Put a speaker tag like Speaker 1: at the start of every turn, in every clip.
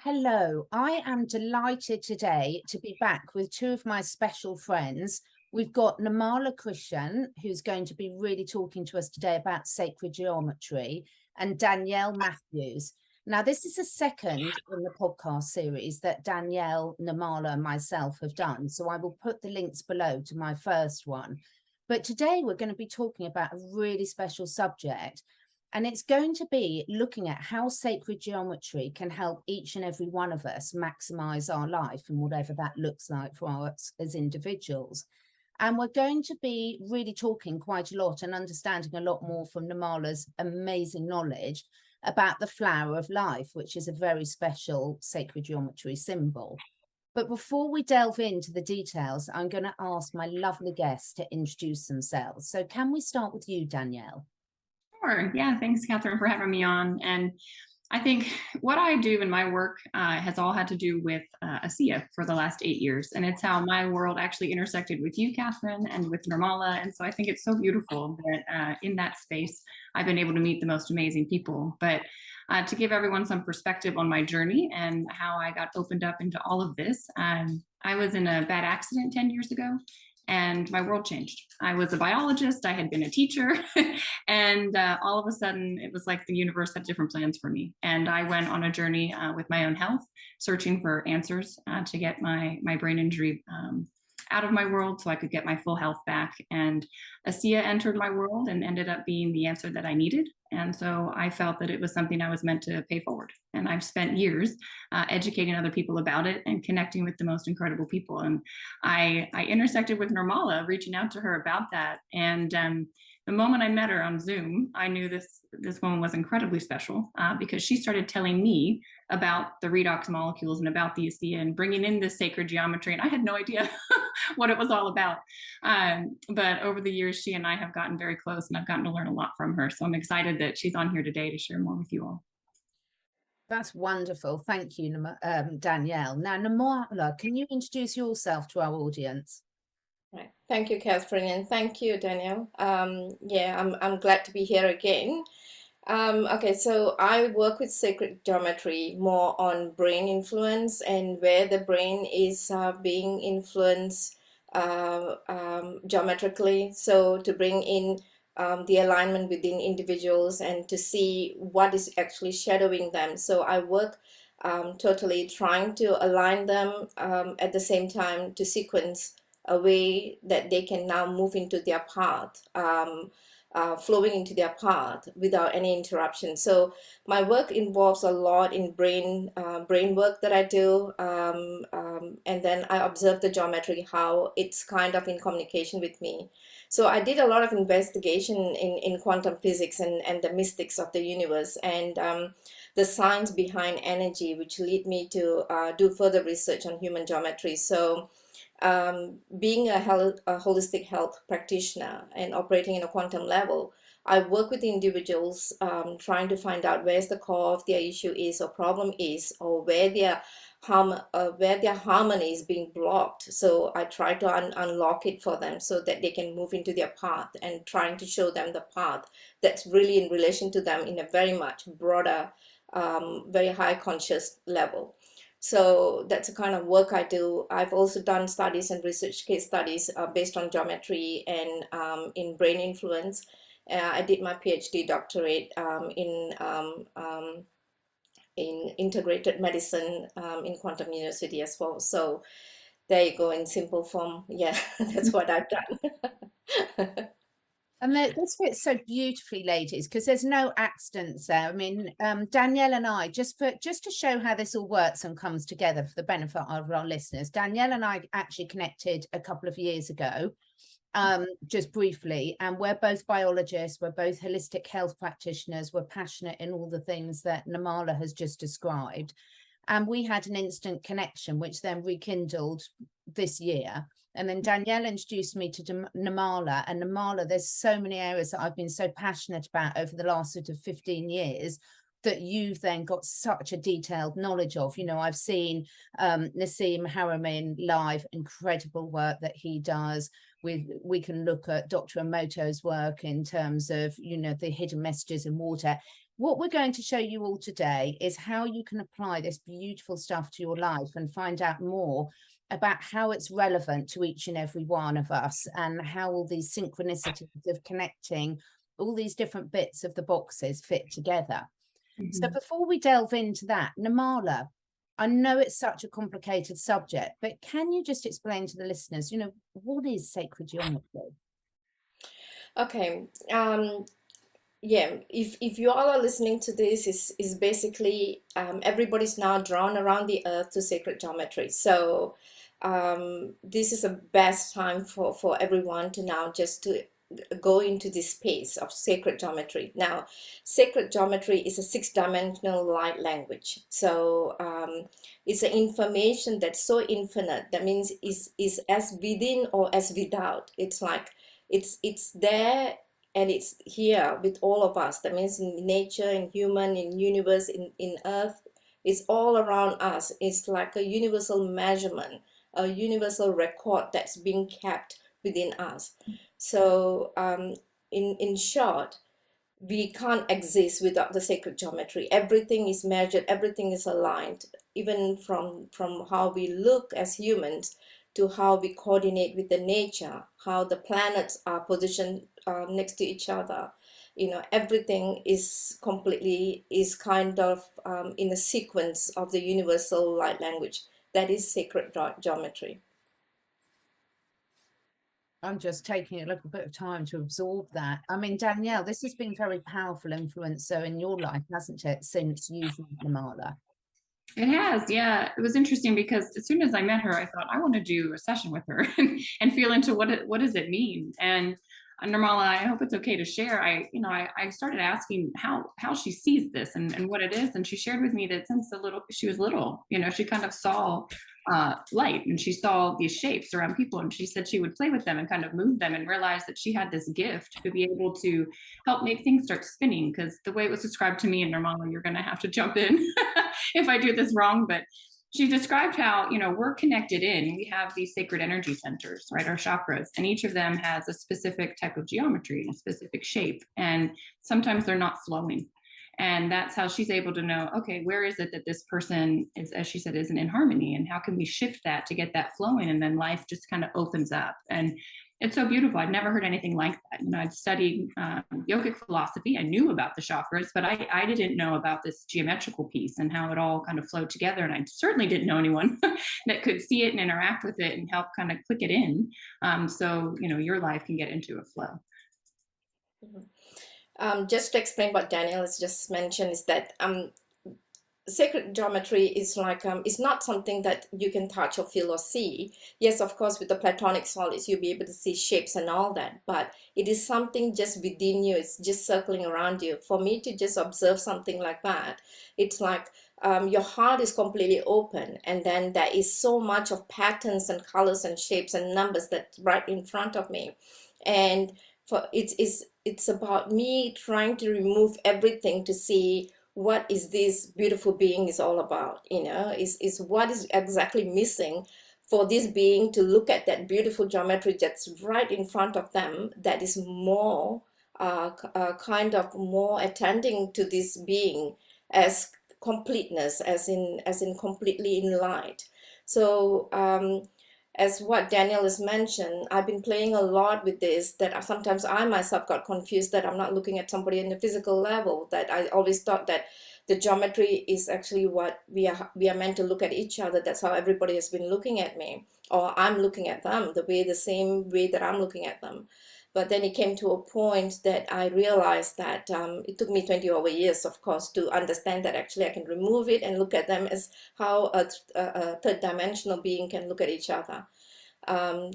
Speaker 1: Hello, I am delighted today to be back with two of my special friends. We've got Nirmala Krishnan, who's going to be really talking to us today about sacred geometry, and Danielle Matthews. Now, this is the second in the podcast series that Danielle, Nirmala, and myself have done, so I will put the links below to my first one. But today we're going to be talking about a really special subject. And it's going to be looking at how sacred geometry can help each and every one of us maximize our life and whatever that looks like for us as individuals. And we're going to be really talking quite a lot and understanding a lot more from Nirmala's amazing knowledge about the flower of life, which is a very special sacred geometry symbol. But before we delve into the details, I'm going to ask my lovely guests to introduce themselves. So can we start with you, Danielle?
Speaker 2: Sure. Yeah, thanks, Catherine, for having me on. And I think what I do in my work has all had to do with ASEA for the last 8 years. And it's how my world actually intersected with you, Catherine, and with Nirmala. And so I think it's so beautiful that in that space, I've been able to meet the most amazing people. But to give everyone some perspective on my journey and how I got opened up into all of this, I was in a bad accident 10 years ago. And my world changed. I was a biologist, I had been a teacher, and all of a sudden it was like the universe had different plans for me. And I went on a journey with my own health, searching for answers to get my brain injury out of my world so I could get my full health back. And ASEA entered my world and ended up being the answer that I needed. And so I felt that it was something I was meant to pay forward. And I've spent years educating other people about it and connecting with the most incredible people. And I intersected with Nirmala, reaching out to her about that. And the moment I met her on Zoom, I knew this woman was incredibly special because she started telling me about the redox molecules and about the ASEA and bringing in this sacred geometry. And I had no idea what it was all about. But over the years, she and I have gotten very close and I've gotten to learn a lot from her. So I'm excited that she's on here today to share more with you all.
Speaker 1: That's wonderful. Thank you, Danielle. Now, Nirmala, can you introduce yourself to our audience?
Speaker 3: Right. Thank you, Catherine, and thank you, Danielle. I'm glad to be here again. Okay, so I work with sacred geometry more on brain influence and where the brain is being influenced geometrically. So to bring in the alignment within individuals and to see what is actually shadowing them. So I work totally trying to align them at the same time to sequence a way that they can now move into their path, flowing into their path without any interruption. So my work involves a lot in brain work that I do, and then I observe the geometry, how it's kind of in communication with me. So I did a lot of investigation in quantum physics and the mystics of the universe and the science behind energy, which lead me to do further research on human geometry. So being a holistic health practitioner and operating in a quantum level, I work with individuals trying to find out where's the core of their issue is or problem is, or where their harmony is being blocked. So I try to unlock it for them so that they can move into their path and trying to show them the path that's really in relation to them in a very much broader, very high conscious level. So that's the kind of work I do. I've also done studies and research case studies based on geometry and in brain influence. I did my PhD doctorate in integrated medicine in Quantum University as well. So there you go in simple form. Yeah, that's what I've done.
Speaker 1: And this fits so beautifully, ladies, because there's no accidents there. I mean, Danielle and I, just to show how this all works and comes together for the benefit of our listeners, Danielle and I actually connected a couple of years ago, just briefly, and we're both biologists, we're both holistic health practitioners, we're passionate in all the things that Nirmala has just described. And we had an instant connection, which then rekindled this year. And then Danielle introduced me to Nirmala, and Nirmala, there's so many areas that I've been so passionate about over the last sort of 15 years that you've then got such a detailed knowledge of. You know, I've seen Nassim Haramein live, incredible work that he does. we can look at Dr. Emoto's work in terms of, you know, the hidden messages in water. What we're going to show you all today is how you can apply this beautiful stuff to your life and find out more about how it's relevant to each and every one of us, and how all these synchronicities of connecting all these different bits of the boxes fit together. So before we delve into that, Nirmala, I know it's such a complicated subject, but can you just explain to the listeners, you know, what is sacred geometry?
Speaker 3: Okay. Yeah, if you all are listening to this, is basically everybody's now drawn around the earth to sacred geometry. So this is a best time for everyone to now just to go into this space of sacred geometry. Now, sacred geometry is a 6-dimensional light language. So it's an information that's so infinite. That means is as within or as without. It's like it's there. And it's here with all of us. That means in nature, in human, in universe, in earth, it's all around us. It's like a universal measurement, a universal record that's being kept within us. So in short, we can't exist without the sacred geometry. Everything is measured, everything is aligned, even from how we look as humans to how we coordinate with the nature, how the planets are positioned next to each other. You know, everything is kind of in a sequence of the universal light language. That is sacred geometry.
Speaker 1: I'm just taking a little bit of time to absorb that. I mean, Danielle, this has been very powerful influencer in your life, hasn't it, since you've met Nirmala?
Speaker 2: It has, yeah. It was interesting because as soon as I met her, I thought I want to do a session with her and feel into what does it mean. And Nirmala, I hope it's okay to share. I started asking how she sees this and what it is, and she shared with me that since she was little, you know, she kind of saw light, and she saw these shapes around people, and she said she would play with them and kind of move them, and realized that she had this gift to be able to help make things start spinning. Because the way it was described to me, and Nirmala, you're going to have to jump in if I do this wrong, but she described how, you know, we're connected in. We have these sacred energy centers, right? Our chakras, and each of them has a specific type of geometry, a specific shape, and sometimes they're not flowing. And that's how she's able to know, okay, where is it that this person is, as she said, isn't in harmony, and how can we shift that to get that flowing? And then life just kind of opens up. And it's so beautiful. I'd never heard anything like that. You know, I'd studied yogic philosophy. I knew about the chakras, but I didn't know about this geometrical piece and how it all kind of flowed together. And I certainly didn't know anyone that could see it and interact with it and help kind of click it in. So, you know, your life can get into a flow.
Speaker 3: Just to explain what Danielle has just mentioned is that sacred geometry is like it's not something that you can touch or feel or see. Yes, of course, with the platonic solids you'll be able to see shapes and all that, but it is something just within you. It's just circling around you. For me to just observe something like that, it's like your heart is completely open, and then there is so much of patterns and colors and shapes and numbers that's right in front of me. And for it's about me trying to remove everything to see what is this beautiful being is all about. You know, is what is exactly missing for this being to look at that beautiful geometry that's right in front of them, that is more kind of more attending to this being as completeness, as in completely in light. So as what Danielle has mentioned, I've been playing a lot with this, that sometimes I myself got confused that I'm not looking at somebody in the physical level, that I always thought that the geometry is actually what we are meant to look at each other. That's how everybody has been looking at me, or I'm looking at them the same way that I'm looking at them. But then it came to a point that I realized that it took me 20 over years, of course, to understand that actually I can remove it and look at them as how a third dimensional being can look at each other.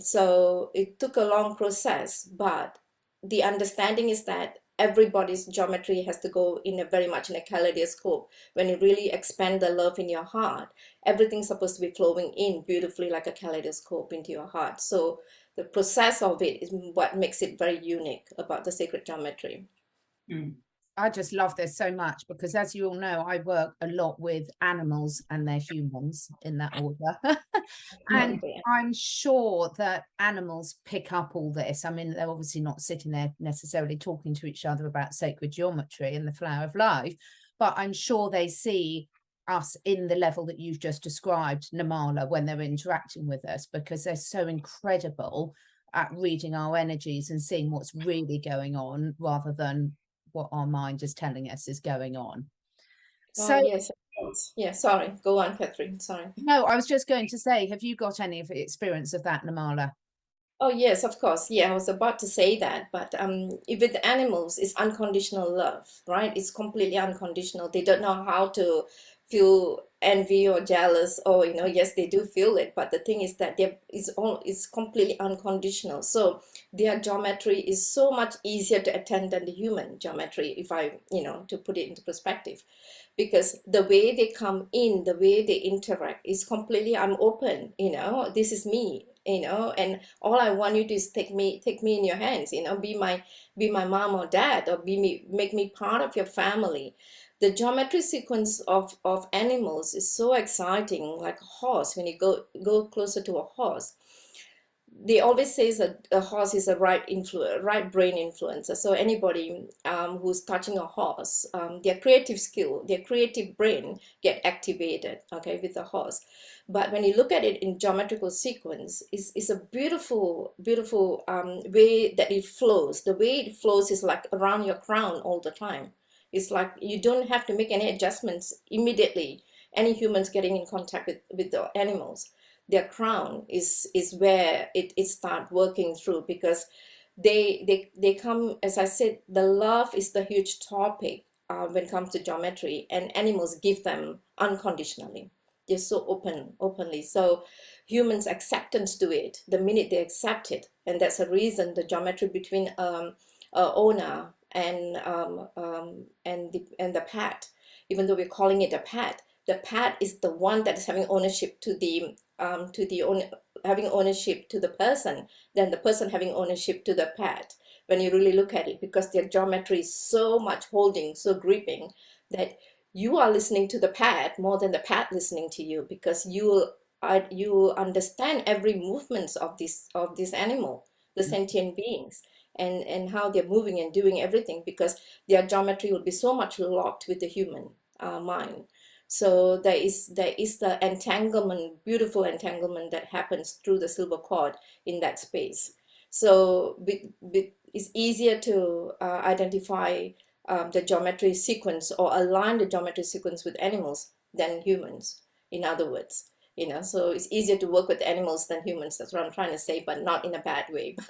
Speaker 3: So it took a long process, but the understanding is that everybody's geometry has to go in a very much in a kaleidoscope. When you really expand the love in your heart, everything's supposed to be flowing in beautifully like a kaleidoscope into your heart. So the process of it is what makes it very unique about the sacred geometry.
Speaker 1: I just love this so much because, as you all know, I work a lot with animals and their humans in that order. And I'm sure that animals pick up all this. I mean, they're obviously not sitting there necessarily talking to each other about sacred geometry and the flower of life, but I'm sure they see us in the level that you've just described, Nirmala, when they're interacting with us, because they're so incredible at reading our energies and seeing what's really going on rather than what our mind is telling us is going on. So
Speaker 3: yes, of course. Yeah, sorry. Go on, Catherine. Sorry.
Speaker 1: no, I was just going to say, have you got any of the experience of that, Nirmala?
Speaker 3: Oh, yes, of course. Yeah, I was about to say that, but if with animals, it's unconditional love, right? It's completely unconditional. They don't know how to feel envy or jealous, or yes, they do feel it, but the thing is that it's completely unconditional. So their geometry is so much easier to attend than the human geometry, if I, to put it into perspective, because the way they come in, the way they interact is completely, I'm open, this is me, and all I want you to is take me in your hands, be my mom or dad, or make me part of your family. The geometry sequence of animals is so exciting, like a horse. When you go closer to a horse, they always say that a horse is a right brain influencer. So anybody who's touching a horse, their creative skill, their creative brain get activated, okay, with the horse. But when you look at it in geometrical sequence, it's a beautiful way that it flows. The way it flows is like around your crown all the time. It's like you don't have to make any adjustments immediately. Any humans getting in contact with the animals, their crown is where it start working through, because they come, as I said, the love is the huge topic when it comes to geometry, and animals give them unconditionally. They're so openly. So humans' acceptance to it, the minute they accept it, and that's a reason the geometry between owner and the pet, even though we're calling it a pet, the pet is the one that is having ownership to the having ownership to the person, than the person having ownership to the pet, when you really look at it, because their geometry is so much holding, so gripping, that you are listening to the pet more than the pet listening to you, because you understand every movements of this animal, the sentient beings, and how they're moving and doing everything, because their geometry will be so much locked with the human mind. So there is the entanglement, beautiful entanglement that happens through the silver cord in that space. So it's easier to identify the geometry sequence, or align the geometry sequence with animals than humans, in other words. So it's easier to work with animals than humans. That's what I'm trying to say, but not in a bad way. But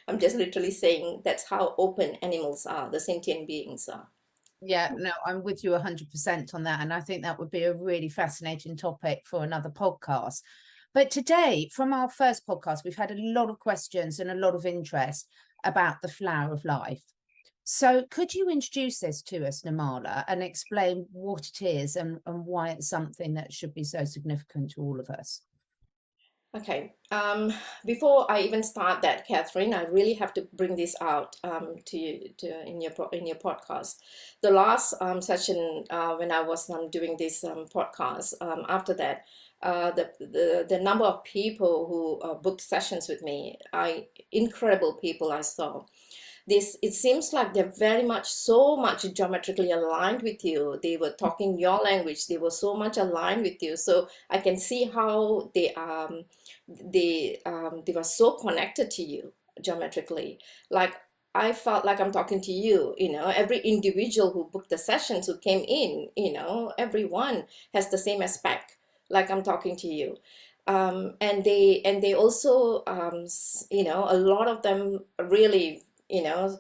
Speaker 3: I'm just literally saying that's how open animals are, the sentient beings are.
Speaker 1: Yeah, no, I'm with you 100% on that. And I think that would be a really fascinating topic for another podcast. But today, from our first podcast, we've had a lot of questions and a lot of interest about the flower of life. So could you introduce this to us, Nirmala, and explain what it is and why it's something that should be so significant to all of us?
Speaker 3: Okay, before I even start that, Catherine, I really have to bring this out to you in your podcast. The last session when I was doing this podcast, after that, the number of people who booked sessions with me, incredible people I saw. It seems like they're very much, so much geometrically aligned with you. They were talking your language. They were so much aligned with you. So I can see how they were so connected to you geometrically. Like, I felt like I'm talking to you. Every individual who booked the sessions, who came in, everyone has the same aspect, like I'm talking to you. And they also, a lot of them really,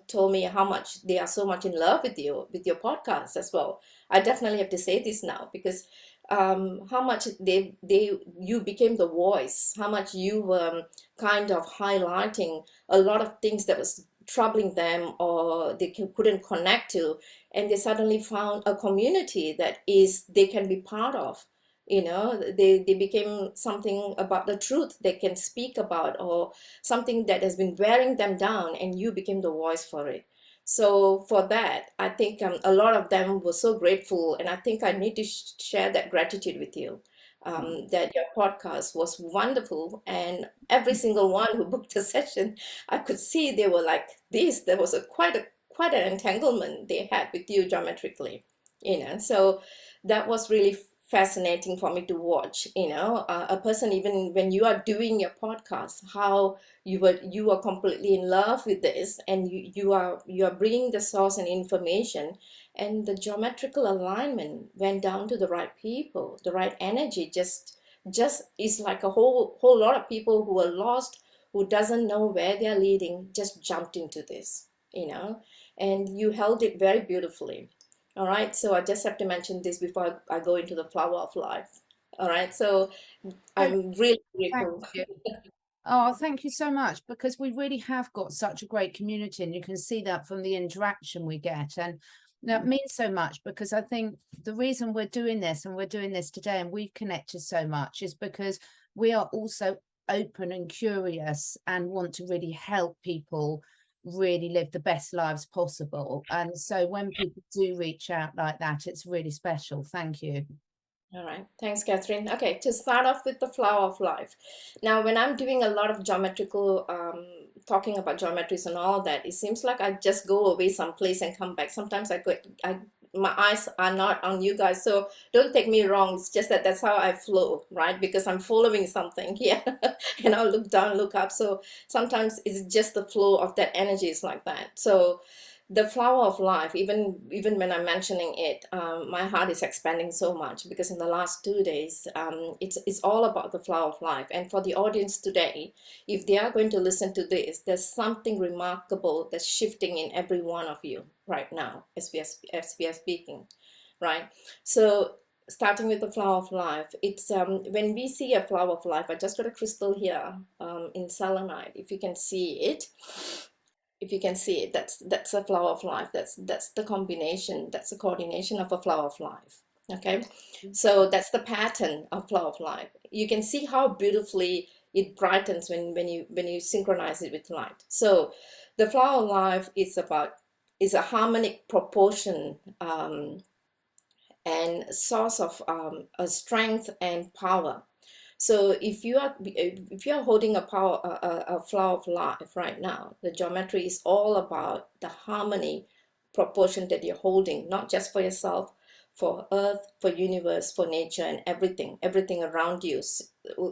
Speaker 3: told me how much they are so much in love with you, with your podcast as well. I definitely have to say this now, because how much you became the voice, how much you were kind of highlighting a lot of things that was troubling them, or they couldn't connect to, and they suddenly found a community that they can be part of. They became something about the truth they can speak about, or something that has been wearing them down, and you became the voice for it. So for that, I think a lot of them were so grateful, and I think I need to share that gratitude with you. That your podcast was wonderful, and every single one who booked a session, I could see they were like this. There was quite an entanglement they had with you geometrically, So that was really fascinating for me to watch. A person, even when you are doing your podcast, how you are completely in love with this, and you are bringing the source and information, and the geometrical alignment went down to the right people, the right energy. Just is like a whole lot of people who are lost, who doesn't know where they're leading, just jumped into this, and you held it very beautifully. All right, so I just have to mention this before I go into the flower of life. All right, so I'm really
Speaker 1: Thank
Speaker 3: grateful.
Speaker 1: you. Oh, thank you so much, because we really have got such a great community, and you can see that from the interaction we get. And that means so much, because I think the reason we're doing this, and we're doing this today, and we've connected so much, is because we are also open and curious and want to really help people really live the best lives possible. And so when people do reach out like that, it's really special. Thank you.
Speaker 3: All right, thanks, Catherine. Okay, to start off with the flower of life. Now, when I'm doing a lot of geometrical, talking about geometries and all of that, it seems like I just go away someplace and come back. Sometimes my eyes are not on you guys, so don't take me wrong. It's just that that's how I flow, right? Because I'm following something here, and I'll look down, look up. So sometimes it's just the flow of that energy is like that. So the flower of life, even when I'm mentioning it, my heart is expanding so much, because in the last 2 days, it's all about the flower of life. And for the audience today, if they are going to listen to this, there's something remarkable that's shifting in every one of you right now as we are speaking, right? So starting with the flower of life, it's when we see a flower of life, I just got a crystal here in selenite. If you can see it, that's a flower of life. That's the combination, that's the coordination of a flower of life. Okay, so that's the pattern of flower of life. You can see how beautifully it brightens when you synchronize it with light. So the flower of life is a harmonic proportion, and source of a strength and power. So if you are holding a flower of life right now, the geometry is all about the harmony proportion that you're holding, not just for yourself, for earth, for universe, for nature, and everything around you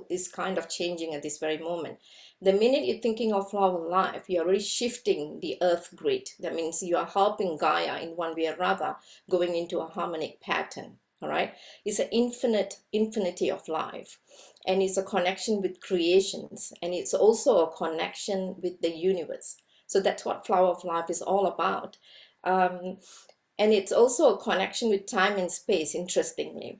Speaker 3: is kind of changing at this very moment. The minute you're thinking of flower of life, you're already shifting the earth grid. That means you are helping Gaia in one way or other, going into a harmonic pattern. All right, it's an infinity of life, and it's a connection with creations, and it's also a connection with the universe. So that's what flower of life is all about. And it's also a connection with time and space, interestingly,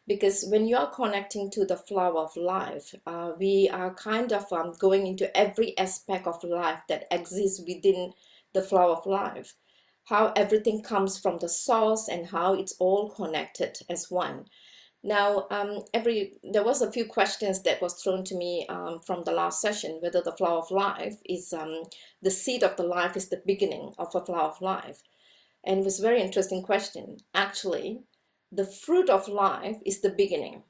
Speaker 3: because when you are connecting to the flower of life, we are kind of going into every aspect of life that exists within the flower of life, how everything comes from the source and how it's all connected as one. Now, there was a few questions that was thrown to me from the last session, whether the flower of life is the seed of the life is the beginning of a flower of life. And it was a very interesting question. Actually, the fruit of life is the beginning.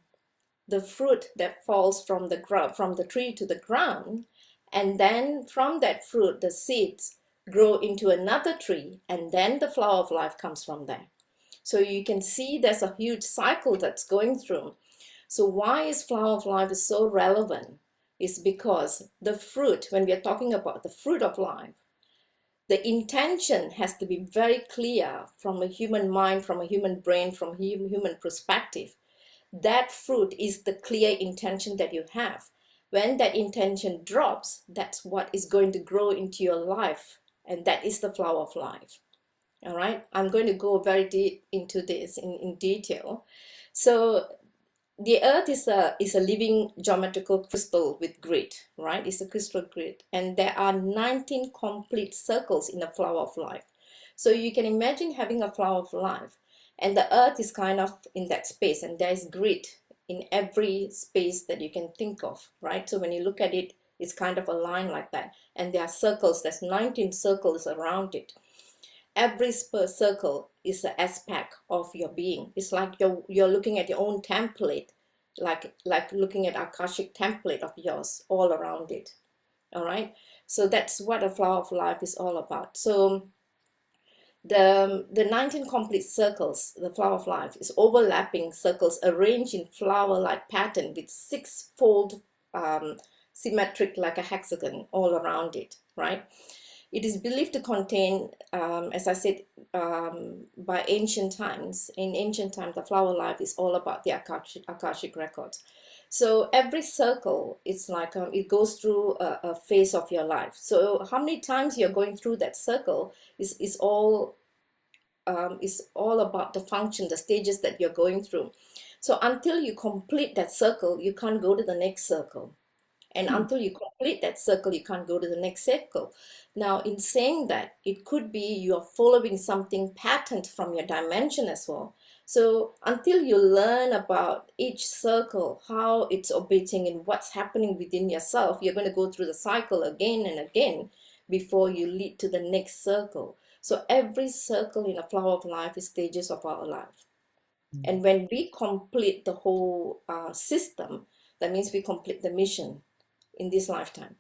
Speaker 3: The fruit that falls from the tree to the ground, and then from that fruit, the seeds grow into another tree, and then the flower of life comes from there. So you can see there's a huge cycle that's going through. So why is flower of life is so relevant? Is because the fruit, when we are talking about the fruit of life, the intention has to be very clear from a human mind, from a human brain, from a human perspective. That fruit is the clear intention that you have. When that intention drops, that's what is going to grow into your life, and that is the flower of life. All right, I'm going to go very deep into this in detail. So the earth is a living geometrical crystal with grid, right? It's a crystal grid, and there are 19 complete circles in a flower of life. So you can imagine having a flower of life, and the earth is kind of in that space, and there's grid in every space that you can think of, right? So when you look at it, it's kind of a line like that, and there are circles. There's 19 circles around it. every circle is an aspect of your being. It's like you're looking at your own template, like looking at Akashic template of yours all around it. All right. So that's what a flower of life is all about. So the 19 complete circles, the flower of life, is overlapping circles arranged in flower-like pattern with 6-fold symmetric like a hexagon all around it, right? It is believed to contain, as I said, by ancient times. In ancient times, the flower life is all about the Akashic records. So every circle, it's like it goes through a phase of your life. So how many times you're going through that circle is all about the function, the stages that you're going through. So until you complete that circle, you can't go to the next circle. And until you complete that circle, you can't go to the next circle. Now, in saying that, it could be you're following something patterned from your dimension as well. So until you learn about each circle, how it's operating and what's happening within yourself, you're going to go through the cycle again and again before you lead to the next circle. So every circle in a flower of life is stages of our life. And when we complete the whole system, that means we complete the mission in this lifetime.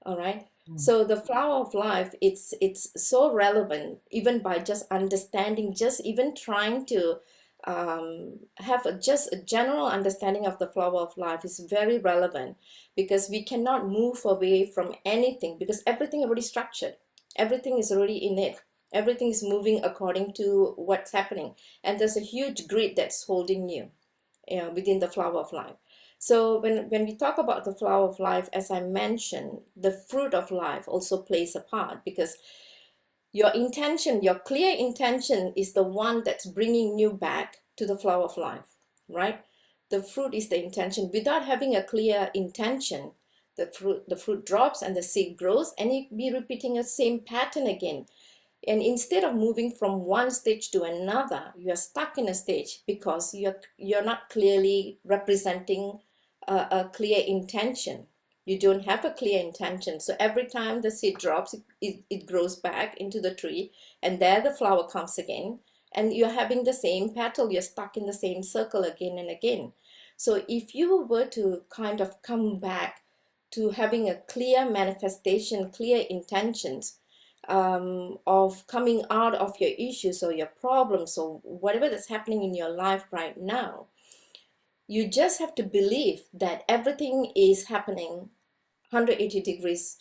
Speaker 3: All right. So the flower of life, it's so relevant, even by just understanding, just even trying to have just a general understanding of the flower of life is very relevant, because we cannot move away from anything, because everything already structured, everything is already in it, everything is moving according to what's happening, and there's a huge grid that's holding you, within the flower of life. So when we talk about the flower of life, as I mentioned, the fruit of life also plays a part, because your intention, your clear intention, is the one that's bringing you back to the flower of life, right? The fruit is the intention. Without having a clear intention, the fruit drops and the seed grows, and you be repeating the same pattern again. And instead of moving from one stage to another, you are stuck in a stage because you're not clearly representing a clear intention. You don't have a clear intention. So every time the seed drops, it grows back into the tree, and there the flower comes again, and you're having the same petal. You're stuck in the same circle again and again. So if you were to kind of come back to having a clear manifestation, clear intentions, of coming out of your issues or your problems or whatever that's happening in your life right now, you just have to believe that everything is happening 180 degrees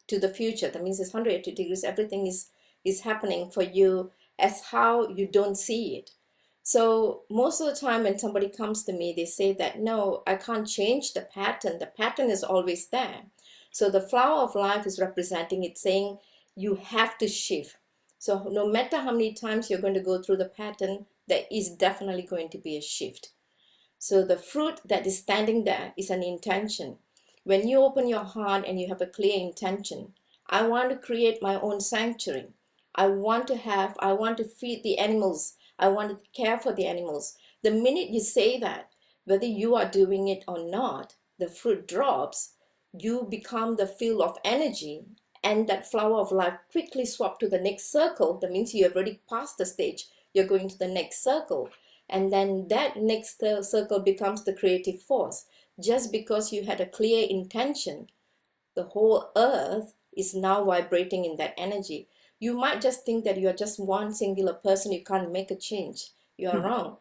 Speaker 3: to the future. That means it's 180 degrees. Everything is happening for you as how you don't see it. So most of the time when somebody comes to me, they say that, no, I can't change the pattern. The pattern is always there. So the flower of life is representing it, saying you have to shift. So no matter how many times you're going to go through the pattern, there is definitely going to be a shift. So the fruit that is standing there is an intention. When you open your heart and you have a clear intention, I want to create my own sanctuary. I want to feed the animals. I want to care for the animals. The minute you say that, whether you are doing it or not, the fruit drops, you become the field of energy, and that flower of life quickly swap to the next circle. That means you have already passed the stage. You're going to the next circle. And then that next circle becomes the creative force. Just because you had a clear intention, the whole earth is now vibrating in that energy. You might just think that you're just one singular person, you can't make a change. You are wrong.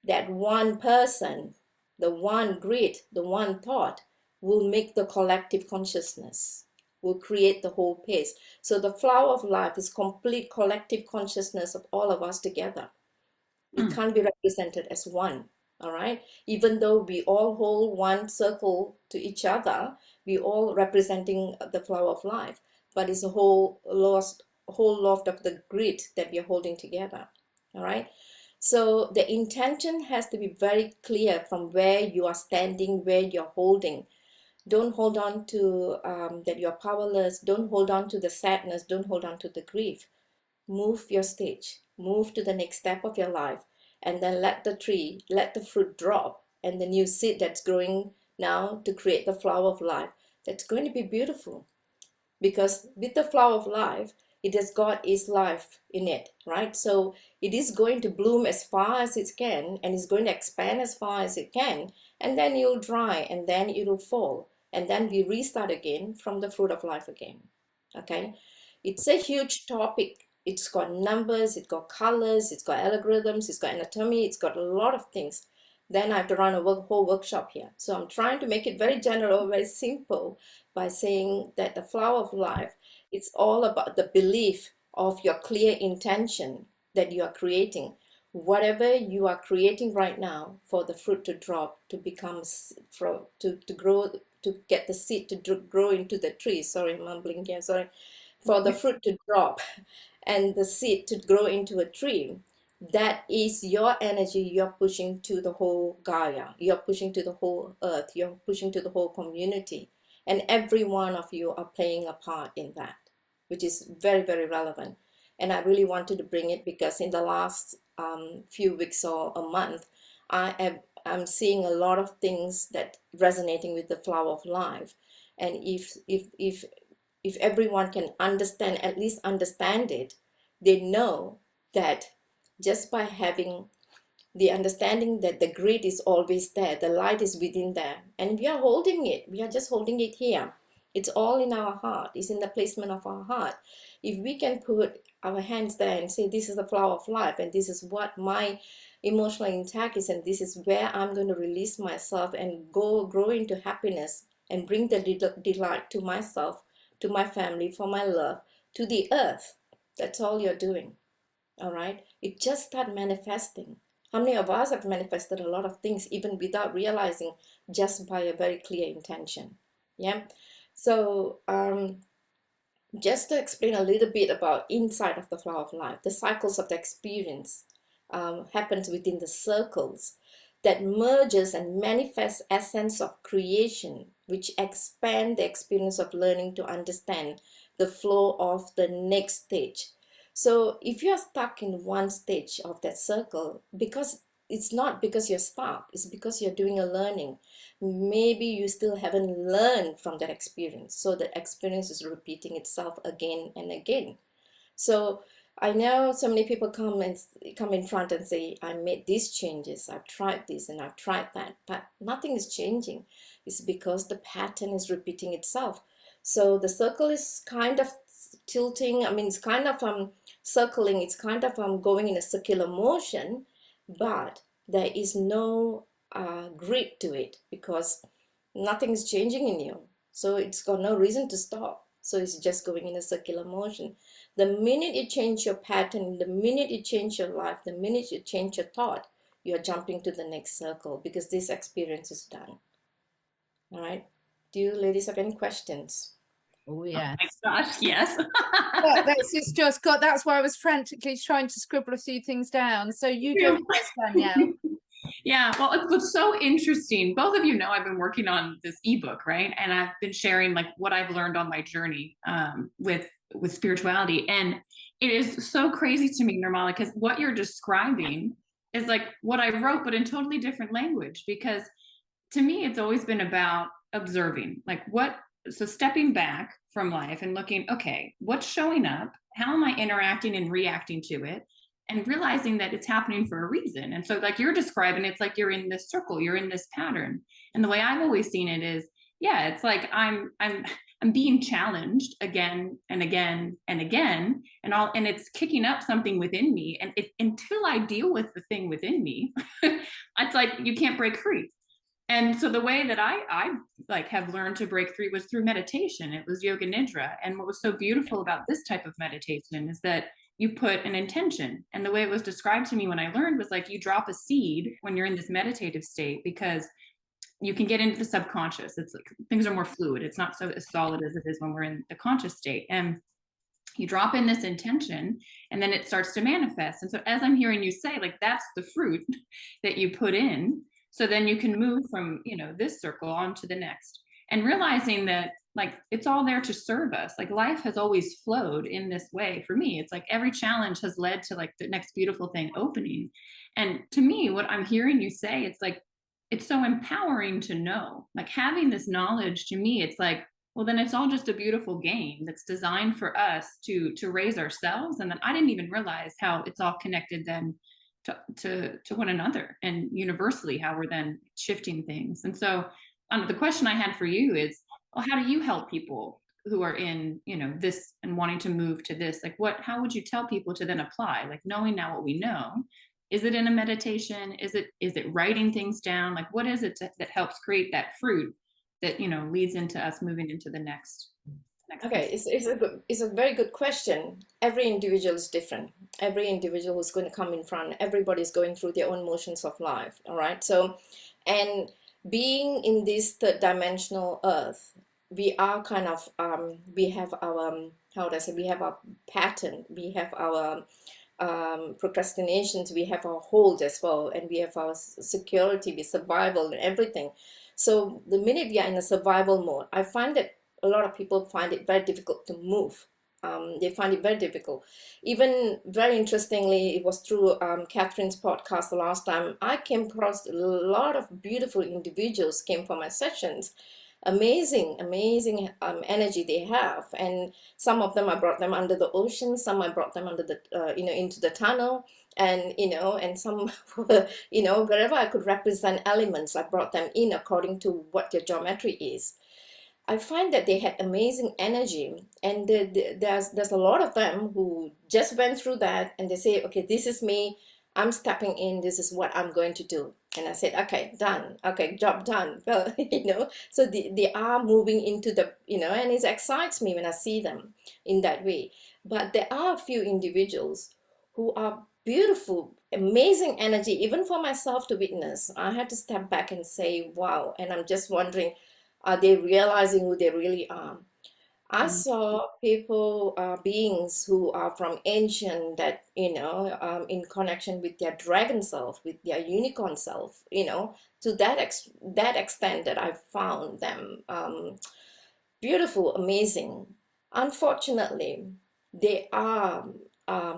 Speaker 3: That one person, the one grid, the one thought will make the collective consciousness, will create the whole pace. So the flower of life is complete collective consciousness of all of us together. It can't be represented as one. All right. Even though we all hold one circle to each other, we all representing the flower of life, but it's a whole loft of the grid that we are holding together. All right. So the intention has to be very clear from where you are standing, where you're holding. Don't hold on to that you're powerless. Don't hold on to the sadness. Don't hold on to the grief. Move your stage. Move to the next step of your life, and then let the fruit drop, and the new seed that's growing now to create the flower of life, that's going to be beautiful. Because with the flower of life, it has got its life in it, right? So it is going to bloom as far as it can, and it's going to expand as far as it can, and then it'll dry, and then it'll fall, and then we restart again from the fruit of life again. Okay, it's a huge topic. It's got numbers, it's got colors, it's got algorithms, it's got anatomy, it's got a lot of things. Then I have to run a whole workshop here. So I'm trying to make it very general, very simple, by saying that the flower of life, it's all about the belief of your clear intention that you are creating. Whatever you are creating right now for the fruit to drop, to become, to grow, to get the seed to grow into the tree. Sorry, I'm mumbling here, sorry. For the fruit to drop and the seed to grow into a tree, that is your energy you're pushing to the whole Gaia, you're pushing to the whole earth, you're pushing to the whole community. And every one of you are playing a part in that, which is very, very relevant. And I really wanted to bring it because in the last few weeks or a month, I'm seeing a lot of things that resonating with the flower of life. And if everyone can understand, at least understand it, they know that just by having the understanding that the grid is always there, the light is within there, and we are holding it, we are just holding it here. It's all in our heart, it's in the placement of our heart. If we can put our hands there and say, this is the flower of life, and this is what my emotional intact is, and this is where I'm going to release myself and grow into happiness and bring the delight to myself, to my family, for my love, to the earth. That's all you're doing. All right, it just start manifesting. How many of us have manifested a lot of things even without realizing, just by a very clear intention? Yeah. So just to explain a little bit about inside of the flower of life, the cycles of the experience happens within the circles that merges and manifests essence of creation, which expand the experience of learning to understand the flow of the next stage. So if you're stuck in one stage of that circle, because it's not because you're stuck, it's because you're doing a learning. Maybe you still haven't learned from that experience. So the experience is repeating itself again and again. So I know so many people come in front and say, I made these changes, I've tried this and I've tried that, but nothing is changing. It's because the pattern is repeating itself. So the circle is kind of tilting, I mean, it's kind of circling, it's kind of going in a circular motion, but there is no grid to it because nothing is changing in you. So it's got no reason to stop. So it's just going in a circular motion. The minute you change your pattern, the minute you change your life, the minute you change your thought, you're jumping to the next circle because this experience is done. All right. Do you ladies have any questions?
Speaker 1: Oh yeah.
Speaker 2: Oh my gosh, yes.
Speaker 1: This just got, that's why I was frantically trying to scribble a few things down. So you go first, Danielle.
Speaker 2: Yeah, well, it's so interesting. Both of you know I've been working on this ebook, right? And I've been sharing like what I've learned on my journey with spirituality. And it is so crazy to me, Nirmala, because what you're describing is like what I wrote, but in totally different language. Because to me, it's always been about observing, like so stepping back from life and looking, okay, what's showing up? How am I interacting and reacting to it? And realizing that it's happening for a reason. And so like you're describing, it's like you're in this circle, you're in this pattern. And the way I've always seen it is, yeah, it's like I'm being challenged again and again and again, and it's kicking up something within me. And until I deal with the thing within me, it's like you can't break free. And so the way that I like have learned to break free was through meditation. It was yoga nidra. And what was so beautiful about this type of meditation is that you put an intention. And the way it was described to me when I learned was like you drop a seed when you're in this meditative state, because you can get into the subconscious. It's like things are more fluid. It's not so as solid as it is when we're in the conscious state. And you drop in this intention and then it starts to manifest. And so as I'm hearing you say, like, that's the fruit that you put in. So then you can move from, this circle on to the next, and realizing that like it's all there to serve us. Like life has always flowed in this way. For me, it's like every challenge has led to like the next beautiful thing opening. And to me, what I'm hearing you say, it's like, it's so empowering to know, like having this knowledge. To me, it's like, well, then it's all just a beautiful game that's designed for us to raise ourselves. And then I didn't even realize how it's all connected then to one another, and universally how we're then shifting things. And so the question I had for you is, well, how do you help people who are in, this and wanting to move to this? Like, how would you tell people to then apply, like, knowing now what we know? Is it in a meditation? Is it writing things down? Like, what is it that helps create that fruit that, leads into us moving into the next
Speaker 3: Okay,
Speaker 2: piece?
Speaker 3: it's a very good question. Every individual is different. Every individual who's going to come in front, everybody's going through their own motions of life. All right. So, and being in this third dimensional earth, we are kind of we have our how do I say, we have our pattern, we have our procrastinations, we have our hold as well, and we have our security, we survival and everything. So the minute we are in a survival mode, I find that a lot of people find it very difficult to move. They find it very difficult. Even very interestingly, it was through Catherine's podcast the last time, I came across a lot of beautiful individuals came for my sessions. Amazing energy they have, and some of them I brought them under the ocean, some I brought them under the into the tunnel, and and some wherever I could represent elements, I brought them in according to what their geometry is. I find that they had amazing energy, and there's a lot of them who just went through that, and they say, okay, this is me, I'm stepping in, this is what I'm going to do. And I said, okay, done, okay, job done. Well, so they are moving into the, and it excites me when I see them in that way. But there are a few individuals who are beautiful, amazing energy, even for myself to witness. I had to step back and say, wow. And I'm just wondering, are they realizing who they really are? I saw people, beings who are from ancient, that, in connection with their dragon self, with their unicorn self, to that extent that I found them beautiful, amazing. Unfortunately, they are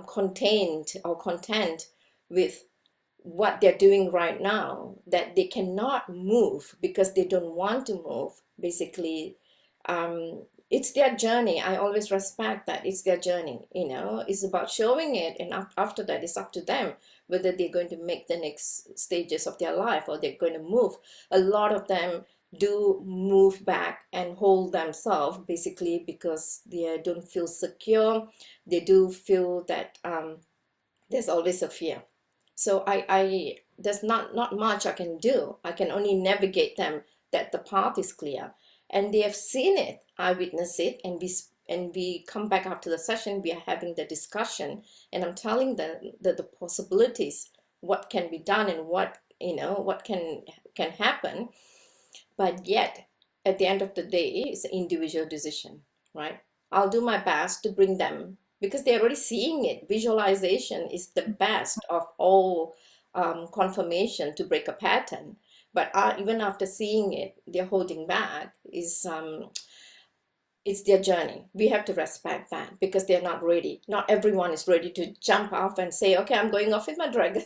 Speaker 3: contained or content with what they're doing right now, that they cannot move because they don't want to move. Basically, it's their journey. I always respect that. It's their journey. It's about showing it, and after that, it's up to them whether they're going to make the next stages of their life or they're going to move. A lot of them do move back and hold themselves, basically because they don't feel secure. They do feel that there's always a fear. So I there's not much I can do. I can only navigate them that the path is clear, and they have seen it. I witness it, and we come back after the session. We are having the discussion, and I'm telling them that the possibilities, what can be done, and what can happen. But yet, at the end of the day, it's an individual decision, right? I'll do my best to bring them, because they're already seeing it. Visualization is the best of all confirmation to break a pattern. But even after seeing it, they're holding back. It's their journey. We have to respect that, because they're not ready. Not everyone is ready to jump off and say, okay, I'm going off with my dragon.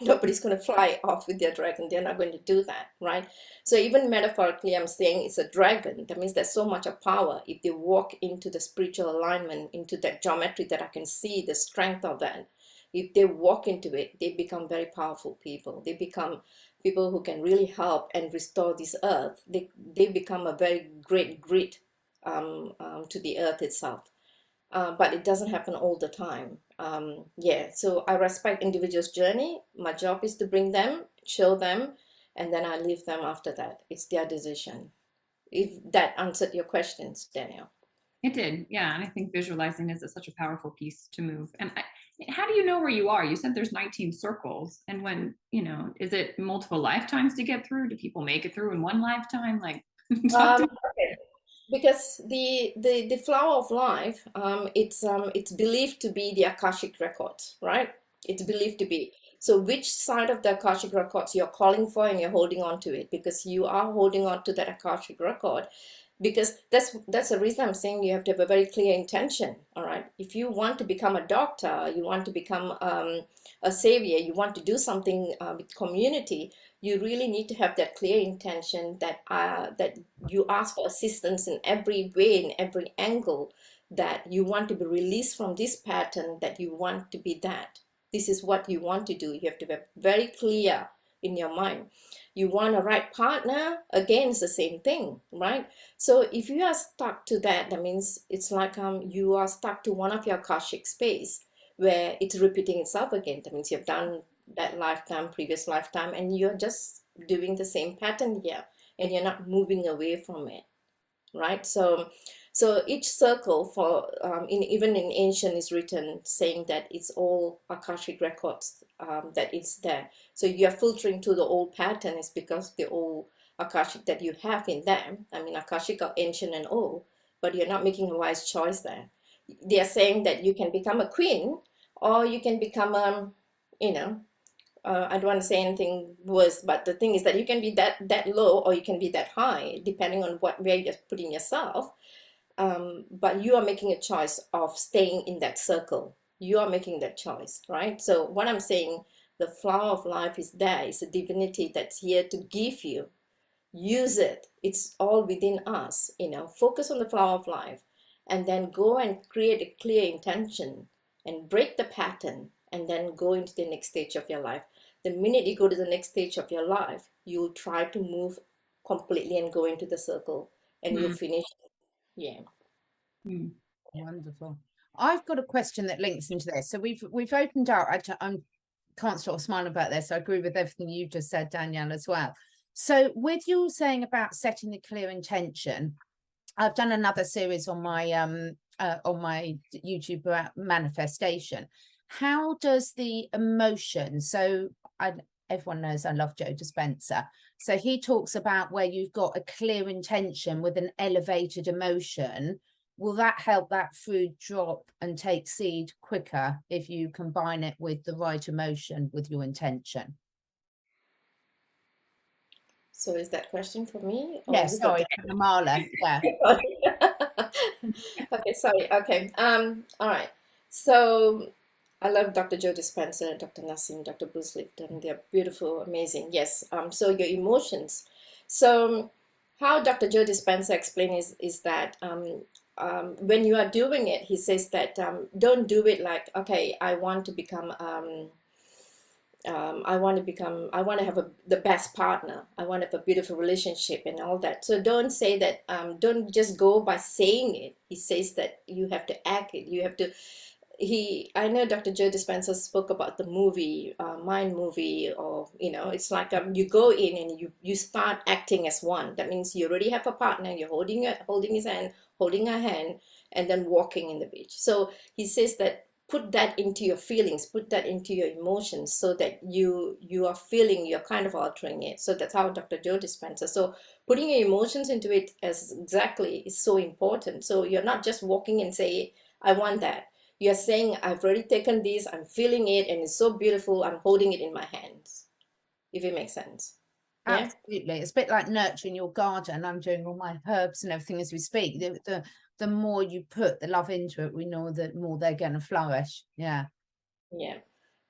Speaker 3: Nobody's going to fly off with their dragon. They're not going to do that, right? So even metaphorically, I'm saying it's a dragon. That means there's so much of power. If they walk into the spiritual alignment, into that geometry that I can see the strength of that, if they walk into it, they become very powerful people. They become people who can really help and restore this earth. They become a very great grid to the earth itself. But it doesn't happen all the time. So I respect individuals' journey. My job is to bring them, show them, and then I leave them after that. It's their decision. If that answered your questions, Danielle.
Speaker 2: It did, yeah. And I think visualizing is such a powerful piece to move. And how do you know where you are? You said there's 19 circles, and when, is it multiple lifetimes to get through? Do people make it through in one lifetime? Like,
Speaker 3: okay. Because the flower of life, it's believed to be the Akashic records, right? It's believed to be. So which side of the Akashic records you're calling for, and you're holding on to it, because you are holding on to that Akashic record. because that's the reason I'm saying you have to have a very clear intention. All right, if you want to become a doctor, you want to become a savior, you want to do something with community, you really need to have that clear intention, that that you ask for assistance in every way, in every angle, that you want to be released from this pattern, that you want to be that. This is what you want to do. You have to be very clear in your mind. You want a right partner, again, it's the same thing, right? So if you are stuck to that, that means it's like you are stuck to one of your Akashic space where it's repeating itself again. That means you've done that lifetime, previous lifetime, and you're just doing the same pattern here, and you're not moving away from it, right? So each circle for even in ancient is written saying that it's all Akashic records, that it's there. So you're filtering to the old pattern is because the old Akashic that you have in them. I mean, Akashic are ancient and old, but you're not making a wise choice there. They are saying that you can become a queen, or you can become you know, I don't want to say anything worse, but the thing is that you can be that low, or you can be that high, depending on where you're putting yourself. But you are making a choice of staying in that circle. You are making that choice, right? So what I'm saying, the flower of life is there. It's a divinity that's here to give you. Use it. It's all within us. Focus on the flower of life, and then go and create a clear intention and break the pattern, and then go into the next stage of your life. The minute you go to the next stage of your life, you'll try to move completely and go into the circle, and you'll finish. Yeah.
Speaker 1: Wonderful. I've got a question that links into this. So we've opened out. I can't stop smiling about this. I agree with everything you just said, Danielle, as well. So with you saying about setting the clear intention, I've done another series on my YouTube about manifestation. How does the emotion? So everyone knows I love Joe Dispenza. So he talks about where you've got a clear intention with an elevated emotion. Will that help that food drop and take seed quicker if you combine it with the right emotion with your intention?
Speaker 3: So is that question for me?
Speaker 1: Yes, sorry, Nirmala. Yeah.
Speaker 3: Okay, sorry. Okay. All right. So I love Dr. Joe Dispenza, Dr. Nassim, Dr. Bruce Lipton. They're beautiful, amazing. Yes. So your emotions. So how Dr. Joe Dispenza explains is that when you are doing it, he says that don't do it like, okay, I want to become I want to have the best partner. I want to have a beautiful relationship and all that. So don't say that, don't just go by saying it. He says that you have to act it. You have to, I know Dr. Joe Dispenza spoke about the movie, Mind movie, or, it's like you go in and you start acting as one. That means you already have a partner, you're holding his hand, holding her hand, and then walking in the beach. So he says that put that into your feelings, put that into your emotions, so that you are feeling, you're kind of altering it. So that's how Dr. Joe Dispenza. So putting your emotions into it is so important. So you're not just walking and say, I want that. You're saying, I've already taken this, I'm feeling it, and it's so beautiful, I'm holding it in my hands, if it makes sense.
Speaker 1: Yeah? Absolutely. It's a bit like nurturing your garden. I'm doing all my herbs and everything as we speak. The more you put the love into it, we know that more they're going to flourish. Yeah.
Speaker 3: Yeah.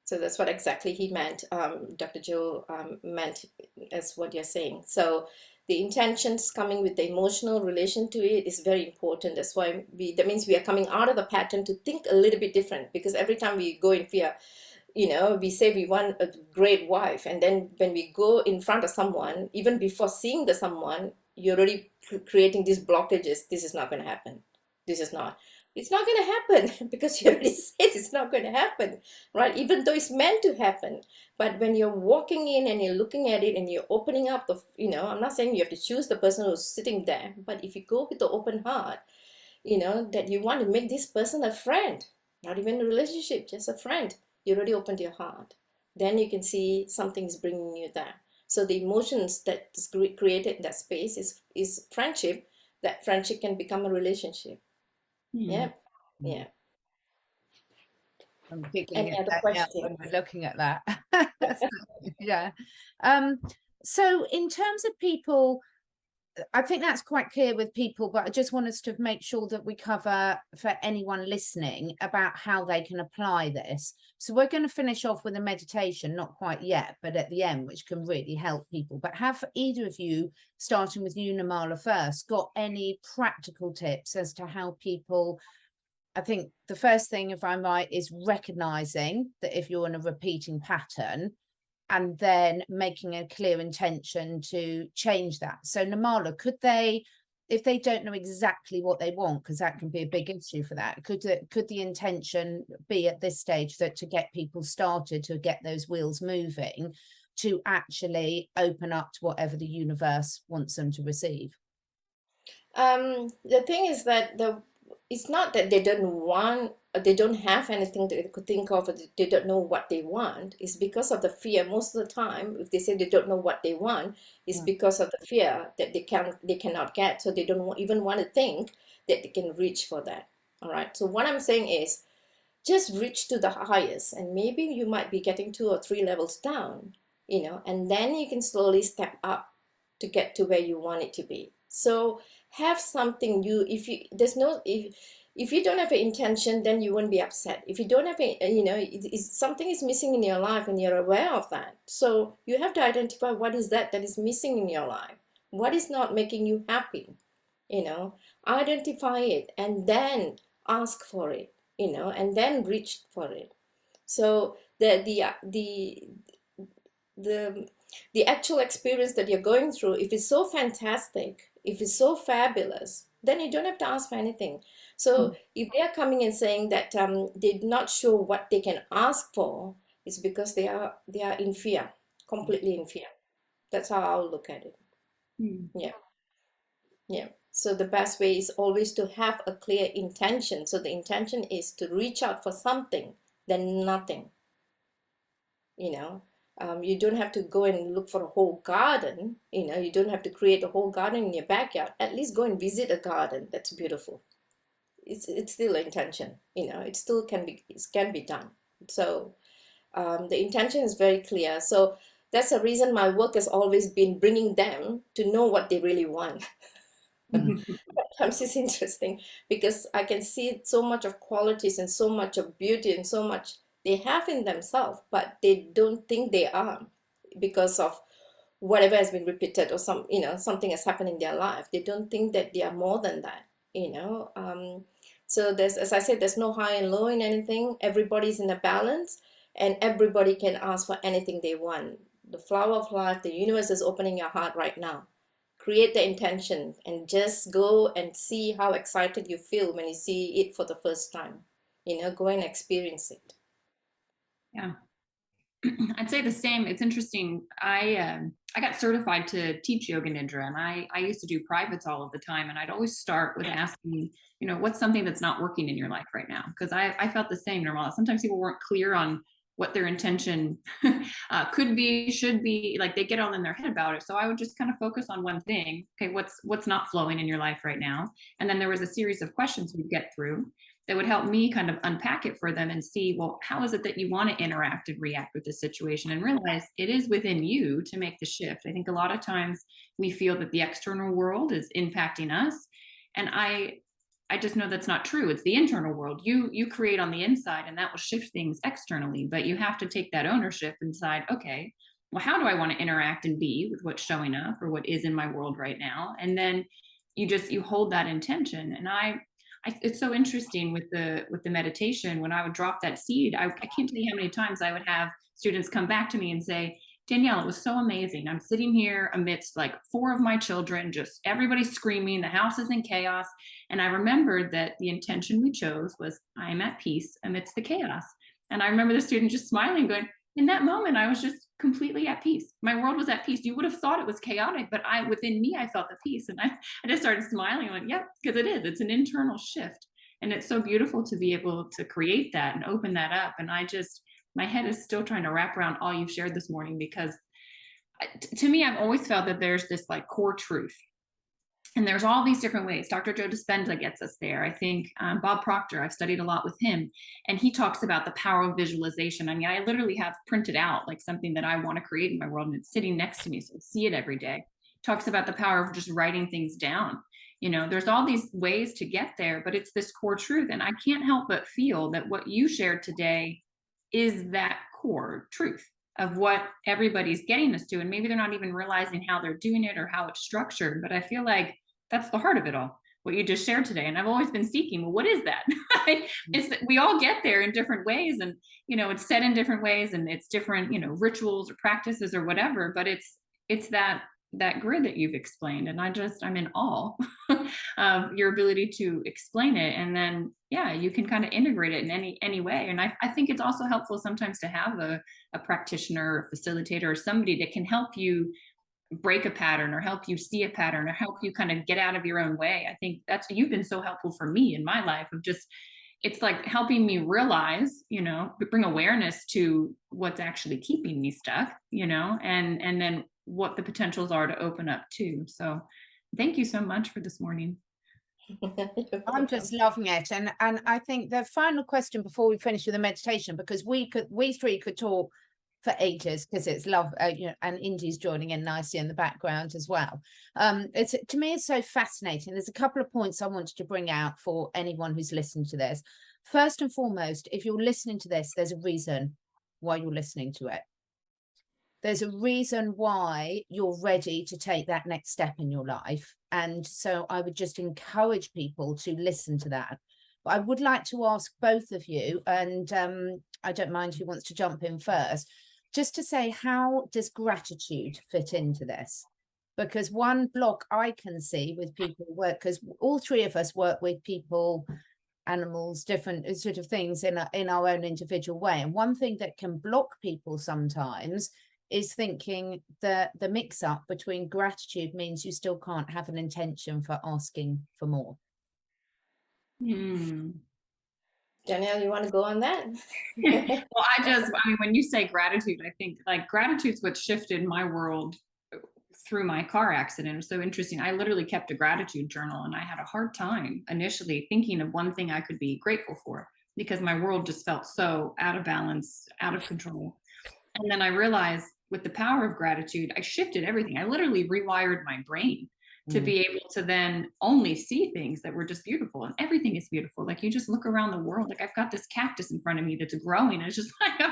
Speaker 3: So that's what exactly he meant. Dr. Joe meant as what you're saying. So the intentions coming with the emotional relation to it is very important. That's why that means we are coming out of the pattern to think a little bit different, because every time we go in fear, we say we want a great wife, and then when we go in front of someone, even before seeing someone, you're already creating these blockages. This is not going to happen. It's not going to happen because you already said it's not going to happen, right? Even though it's meant to happen. But when you're walking in and you're looking at it and you're opening up I'm not saying you have to choose the person who's sitting there, but if you go with the open heart, that you want to make this person a friend, not even a relationship, just a friend, you already opened your heart. Then you can see something's bringing you there. So the emotions that is created in that space is friendship. That friendship can become a relationship. Yeah. Yeah.
Speaker 1: I'm thinking
Speaker 3: Any other questions?
Speaker 1: when we're looking at that. Yeah. So in terms of people I think that's quite clear with people, but I just want us to make sure that we cover for anyone listening about how they can apply this. So we're going to finish off with a meditation, not quite yet, but at the end, which can really help people. But have either of you, starting with you, Nirmala, first, got any practical tips as to how people, I think the first thing, if I'm right, is recognizing that if you're in a repeating pattern, and then making a clear intention to change that. So Nirmala, could they, if they don't know exactly what they want, because that can be a big issue for that, could the intention be at this stage that to get people started, to get those wheels moving, to actually open up to whatever the universe wants them to receive?
Speaker 3: The thing is that it's not that they don't want, they don't have anything that they could think of, or they don't know what they want. It's because of the fear. Most of the time, if they say they don't know what they want, it's because of the fear that they cannot get. So they don't even want to think that they can reach for that. All right. So what I'm saying is, just reach to the highest, and maybe you might be getting 2 or 3 levels down, and then you can slowly step up to get to where you want it to be. So have something if you don't have an intention, then you won't be upset. If you don't have something is missing in your life and you're aware of that. So you have to identify what is that is missing in your life. What is not making you happy? Identify it and then ask for it, and then reach for it. So the actual experience that you're going through, if it's so fantastic, if it's so fabulous, then you don't have to ask for anything. So if they are coming and saying that they're not sure what they can ask for, it's because they are in fear, completely in fear. That's how I'll look at it. Yeah. So the best way is always to have a clear intention. So the intention is to reach out for something, then nothing. You don't have to go and look for a whole garden. You don't have to create a whole garden in your backyard. At least go and visit a garden that's beautiful. It's still an intention. It still can be done. So the intention is very clear. So that's the reason my work has always been bringing them to know what they really want. Sometimes it's interesting because I can see so much of qualities and so much of beauty and so much they have in themselves, but they don't think they are because of whatever has been repeated or something has happened in their life. They don't think that they are more than that. So as I said, there's no high and low in anything. Everybody's in a balance, and everybody can ask for anything they want. The flower of life, the universe is opening your heart right now. Create the intention and just go and see how excited you feel when you see it for the first time. Go and experience it.
Speaker 2: Yeah. I'd say the same. It's interesting. I got certified to teach Yoga Nidra, and I used to do privates all of the time. And I'd always start with asking, what's something that's not working in your life right now? Because I felt the same, Nirmala. Sometimes people weren't clear on what their intention could be, should be, like they get all in their head about it. So I would just kind of focus on one thing. Okay, what's not flowing in your life right now? And then there was a series of questions we'd get through that would help me kind of unpack it for them and see, well, how is it that you want to interact and react with this situation, and realize it is within you to make the shift. I think a lot of times we feel that the external world is impacting us. And I just know that's not true. It's the internal world. You create on the inside, and that will shift things externally, but you have to take that ownership and decide, okay, well, how do I want to interact and be with what's showing up or what is in my world right now? And then you hold that intention. And it's so interesting with the meditation. When I would drop that seed, I can't tell you how many times I would have students come back to me and say, Danielle, it was so amazing. I'm sitting here amidst like 4 of my children, just everybody screaming, the house is in chaos. And I remembered that the intention we chose was, I am at peace amidst the chaos. And I remember the student just smiling, going, in that moment, I was just completely at peace. My world was at peace. You would have thought it was chaotic, but within me, I felt the peace. And I just started smiling, like, yep, because it is. It's an internal shift. And it's so beautiful to be able to create that and open that up. And my head is still trying to wrap around all you've shared this morning, because to me, I've always felt that there's this like core truth. And there's all these different ways. Dr. Joe Dispenza gets us there. I think Bob Proctor, I've studied a lot with him, and he talks about the power of visualization. I mean, I literally have printed out like something that I want to create in my world, and it's sitting next to me, so I see it every day. talks about the power of just writing things down. You know, there's all these ways to get there, but it's this core truth. And I can't help but feel that what you shared today is that core truth of what everybody's getting us to. And maybe they're not even realizing how they're doing it or how it's structured, but I feel like that's the heart of it all, what you just shared today. And I've always been seeking, well, what is that? It's that we all get there in different ways, and, you know, it's said in different ways, and it's different, you know, rituals or practices or whatever, but it's that grid that you've explained. And I'm in awe of your ability to explain it. And then, yeah, you can kind of integrate it in any way. And I think it's also helpful sometimes to have a practitioner or facilitator or somebody that can help you break a pattern or help you see a pattern or help you kind of get out of your own way. I think you've been so helpful for me in my life of just, it's like helping me realize, you know, bring awareness to what's actually keeping me stuck, you know, and then what the potentials are to open up too. So thank you so much for this morning.
Speaker 1: I'm just loving it. And I think the final question before we finish with the meditation, because we three could talk for ages, because it's love, you know, and Indy's joining in nicely in the background as well. To me, it's so fascinating. There's a couple of points I wanted to bring out for anyone who's listening to this. First and foremost, if you're listening to this, there's a reason why you're listening to it. There's a reason why you're ready to take that next step in your life. And so I would just encourage people to listen to that. But I would like to ask both of you, and I don't mind who wants to jump in first, just to say, how does gratitude fit into this? Because one block I can see with people work, because all three of us work with people, animals, different sort of things in our own individual way. And one thing that can block people sometimes is thinking that the mix up between gratitude means you still can't have an intention for asking for more.
Speaker 3: Danielle, you want to go on that?
Speaker 2: Well, I mean, when you say gratitude, I think like gratitude's what shifted my world through my car accident. It was so interesting. I literally kept a gratitude journal, and I had a hard time initially thinking of one thing I could be grateful for, because my world just felt so out of balance, out of control. And then I realized with the power of gratitude, I shifted everything. I literally rewired my brain to be able to then only see things that were just beautiful, and everything is beautiful. Like, you just look around the world, like I've got this cactus in front of me that's growing. And it's just like,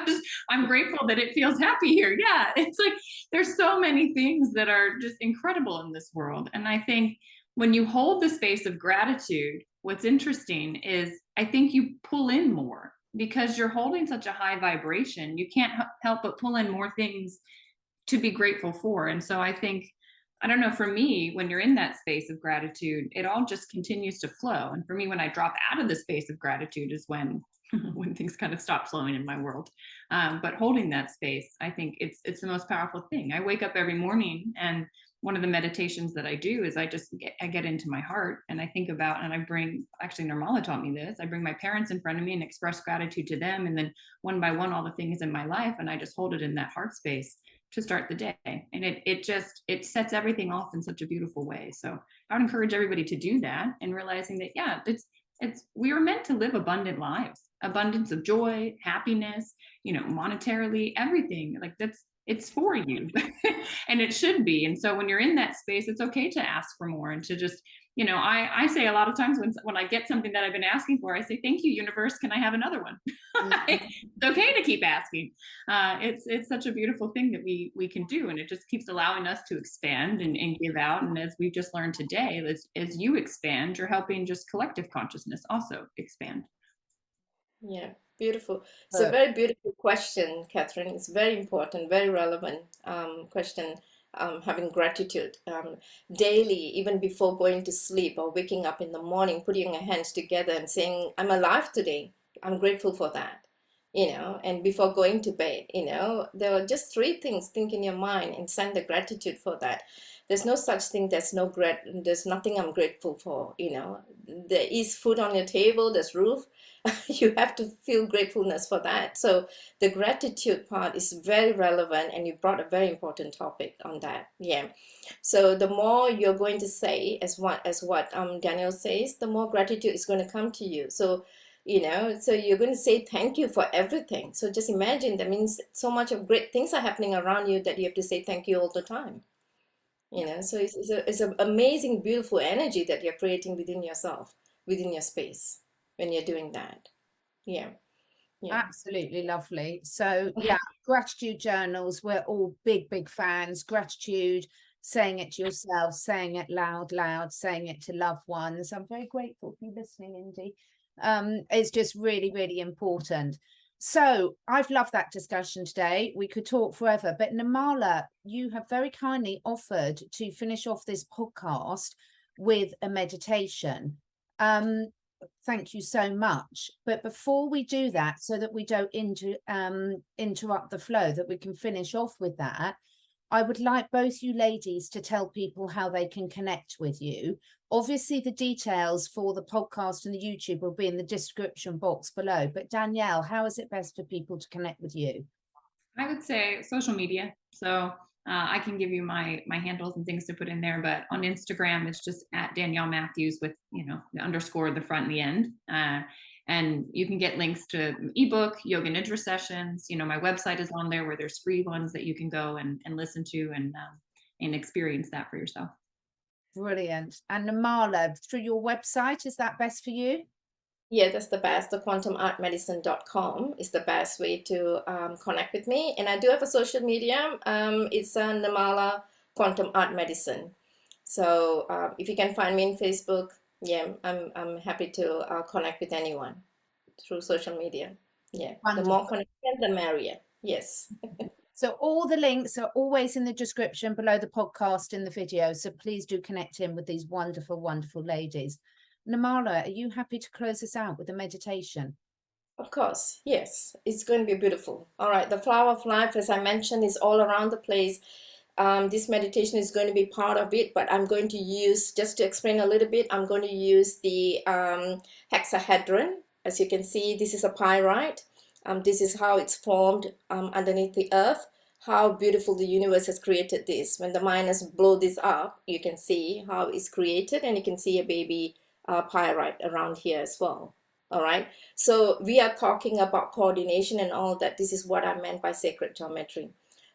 Speaker 2: I'm grateful that it feels happy here. Yeah. It's like, there's so many things that are just incredible in this world. And I think when you hold the space of gratitude, what's interesting is I think you pull in more, because you're holding such a high vibration. You can't help but pull in more things to be grateful for. And so I think, I don't know, for me, when you're in that space of gratitude, it all just continues to flow. And for me, when I drop out of the space of gratitude is when things kind of stop flowing in my world. But holding that space, I think it's the most powerful thing. I wake up every morning, and one of the meditations that I do is I get into my heart, and I think about, and I bring, actually Nirmala taught me this, I bring my parents in front of me and express gratitude to them. And then one by one, all the things in my life, and I just hold it in that heart space to start the day. And it sets everything off in such a beautiful way. So I would encourage everybody to do that, and realizing that, yeah, we are meant to live abundant lives, abundance of joy, happiness, you know, monetarily, everything. Like, it's for you. And it should be. And so when you're in that space, it's okay to ask for more, and to just, you know, I say a lot of times when I get something that I've been asking for, I say, thank you, universe, can I have another one? It's okay to keep asking. It's such a beautiful thing that we can do. And it just keeps allowing us to expand and give out. And as we've just learned today, as you expand, you're helping just collective consciousness also expand.
Speaker 3: Yeah, beautiful. It's a very beautiful question, Catherine. It's very important, very relevant question. Having gratitude daily, even before going to sleep or waking up in the morning, putting your hands together and saying, I'm alive today. I'm grateful for that, you know. And before going to bed, you know, there are just three things. Think in your mind and send the gratitude for that. There's no such thing. There's nothing I'm grateful for, you know. There is food on your table. There's roof. You have to feel gratefulness for that. So the gratitude part is very relevant, and you brought a very important topic on that. Yeah. So the more you're going to say, as what Danielle says, the more gratitude is going to come to you. So, you know, so you're going to say thank you for everything. So just imagine, that means so much of great things are happening around you that you have to say thank you all the time. You know, so it's an amazing, beautiful energy that you're creating within yourself, within your space when you're doing that. Yeah. Yeah.
Speaker 1: Absolutely lovely. So yeah, gratitude journals, we're all big fans. Gratitude, saying it to yourself, saying it loud, saying it to loved ones. I'm very grateful for you listening, Indy. It's just really important. So I've loved that discussion today. We could talk forever, but Nirmala, you have very kindly offered to finish off this podcast with a meditation. Thank you so much. But before we do that, so that we don't interrupt the flow, that we can finish off with that, I would like both you ladies to tell people how they can connect with you. Obviously, the details for the podcast and the YouTube will be in the description box below. But Danielle, how is it best for people to connect with you?
Speaker 2: I would say social media. So I can give you my handles and things to put in there, but on Instagram, it's just at Danielle Matthews with, you know, the underscore at the front and the end. And you can get links to ebook, yoga nidra sessions. You know, my website is on there where there's free ones that you can go and listen to and experience that for yourself.
Speaker 1: Brilliant. And Nirmala, through your website, is that best for you?
Speaker 3: Yeah, that's the best. The quantumartmedicine.com is the best way to connect with me. And I do have a social media. It's Nirmala Quantum Art Medicine. So if you can find me in Facebook, yeah, I'm happy to connect with anyone through social media. Yeah,
Speaker 1: Wonderful.
Speaker 3: The more connection, the merrier. Yes.
Speaker 1: So all the links are always in the description below the podcast in the video. So please do connect in with these wonderful ladies. Nirmala, are you happy to close us out with a meditation?
Speaker 3: Of course, yes. It's going to be beautiful. All right, the flower of life, as I mentioned, is all around the place. This meditation is going to be part of it, but I'm going to use, just to explain a little bit, I'm going to use the hexahedron. As you can see, this is a pyrite. This is how it's formed underneath the earth. How beautiful the universe has created this. When the miners blow this up, you can see how it's created, and you can see a baby pyrite around here as well. All right, so we are talking about coordination and all that. This is what I meant by sacred geometry.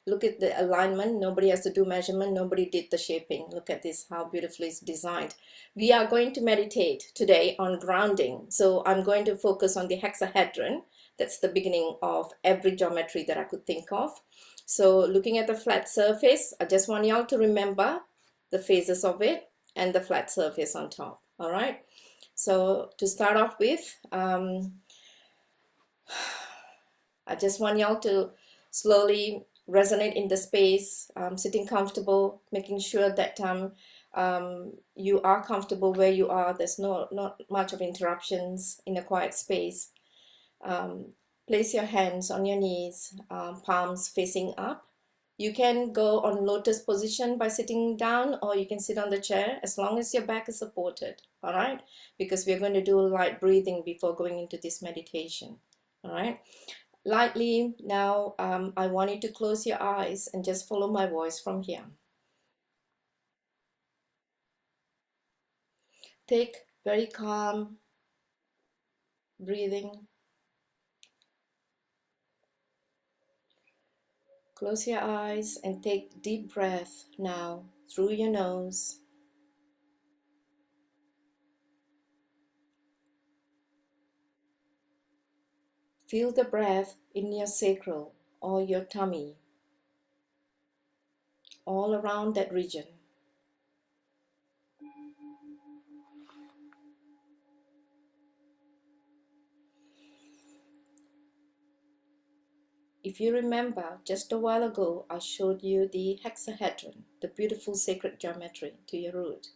Speaker 3: Look at the alignment. Nobody has to do measurement. Nobody did the shaping. Look at this, how beautifully it's designed. We are going to meditate today on grounding. So I'm going to focus on the hexahedron. That's the beginning of every geometry that I could think of. So looking at the flat surface, I just want y'all to remember the phases of it and the flat surface on top. All right. So to start off with, I just want y'all to slowly resonate in the space, sitting comfortable, making sure that you are comfortable where you are. There's not much of interruptions in a quiet space. Place your hands on your knees, palms facing up. You can go on lotus position by sitting down, or you can sit on the chair as long as your back is supported. All right, because we're going to do light breathing before going into this meditation. All right, lightly now. I want you to close your eyes and just follow my voice from here. Take very calm breathing. Close your eyes and take deep breath now through your nose. Feel the breath in your sacral or your tummy, all around that region. If you remember, just a while ago, I showed you the hexahedron, the beautiful sacred geometry to your root.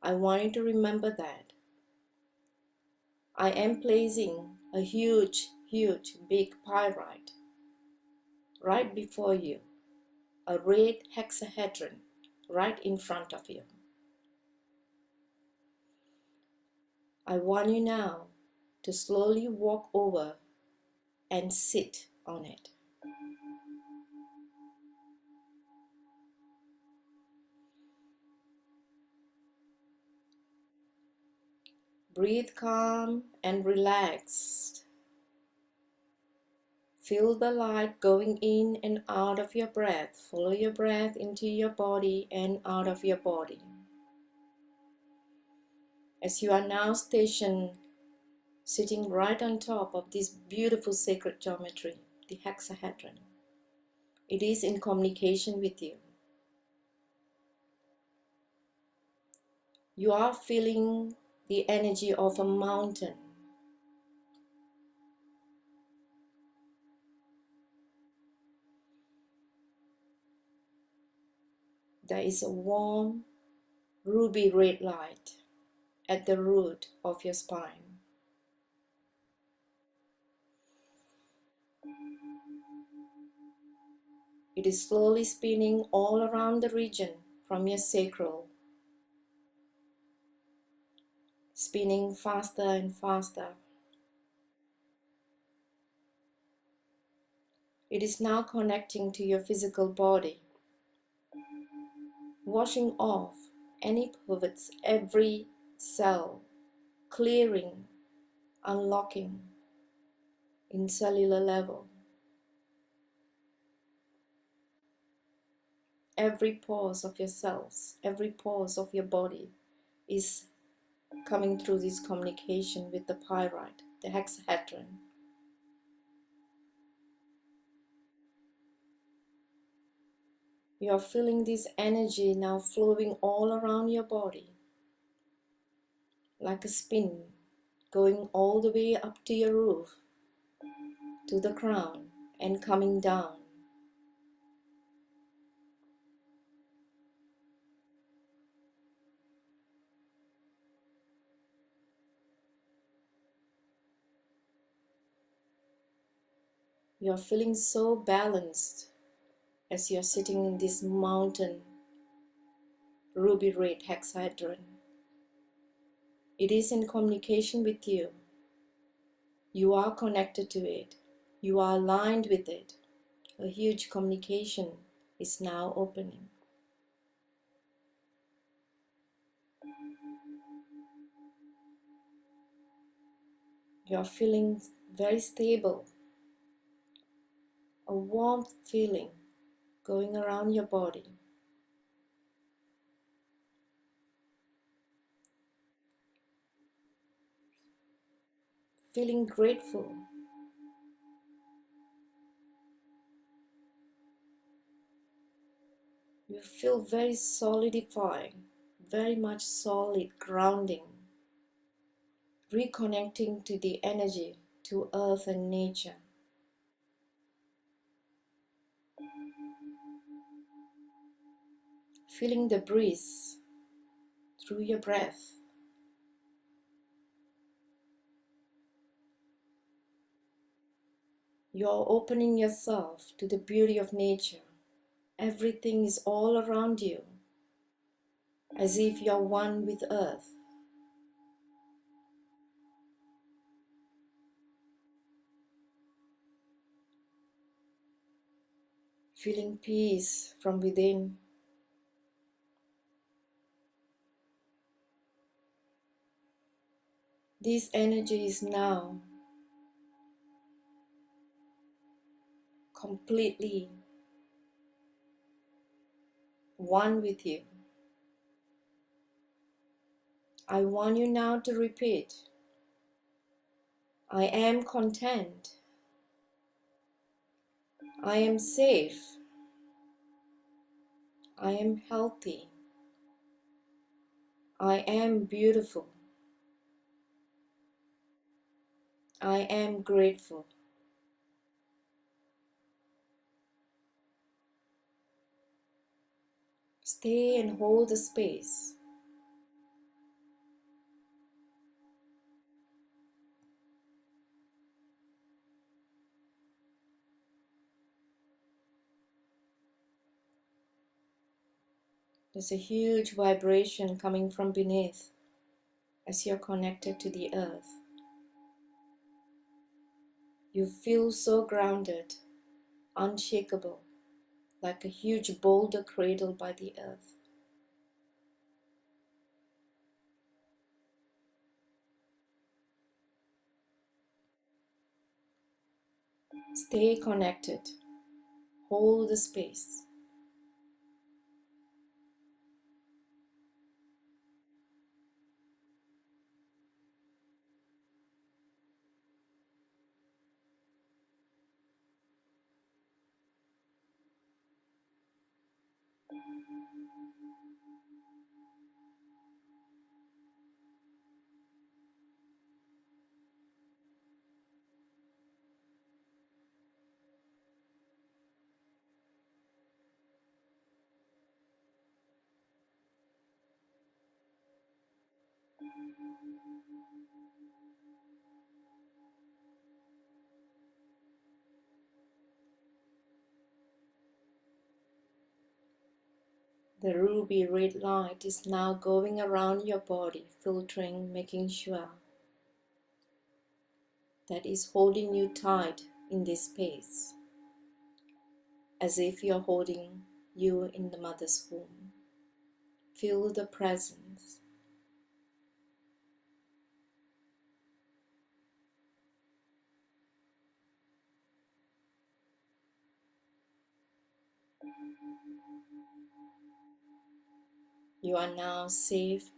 Speaker 3: I want you to remember that. I am placing a huge, big pyrite right before you, a red hexahedron right in front of you. I want you now to slowly walk over and sit on it. Breathe calm and relaxed. Feel the light going in and out of your breath. Follow your breath into your body and out of your body. As you are now stationed, sitting right on top of this beautiful sacred geometry, the hexahedron. It is in communication with you. You are feeling the energy of a mountain. There is a warm, ruby red light at the root of your spine. It is slowly spinning all around the region from your sacral, spinning faster and faster. It is now connecting to your physical body, washing off any pivots, every cell, clearing, unlocking in cellular level. Every pores of your cells, every pores of your body is coming through this communication with the pyrite, the hexahedron. You are feeling this energy now flowing all around your body, like a spin, going all the way up to your roof, to the crown, and coming down. You are feeling so balanced as you are sitting in this mountain ruby red hexahedron. It is in communication with you. You are connected to it. You are aligned with it. A huge communication is now opening. You are feeling very stable. A warmth feeling going around your body. Feeling grateful. You feel very solidifying, very much solid, grounding, reconnecting to the energy, to earth and nature. Feeling the breeze through your breath. You are opening yourself to the beauty of nature. Everything is all around you, as if you are one with earth. Feeling peace from within. This energy is now completely one with you. I want you now to repeat, I am content. I am safe. I am healthy. I am beautiful. I am grateful. Stay and hold the space. There's a huge vibration coming from beneath as you're connected to the earth. You feel so grounded, unshakable, like a huge boulder cradled by the earth. Stay connected. Hold the space. The ruby red light is now going around your body, filtering, making sure that is holding you tight in this space, as if you're holding you in the mother's womb. Feel the presence. You are now safe,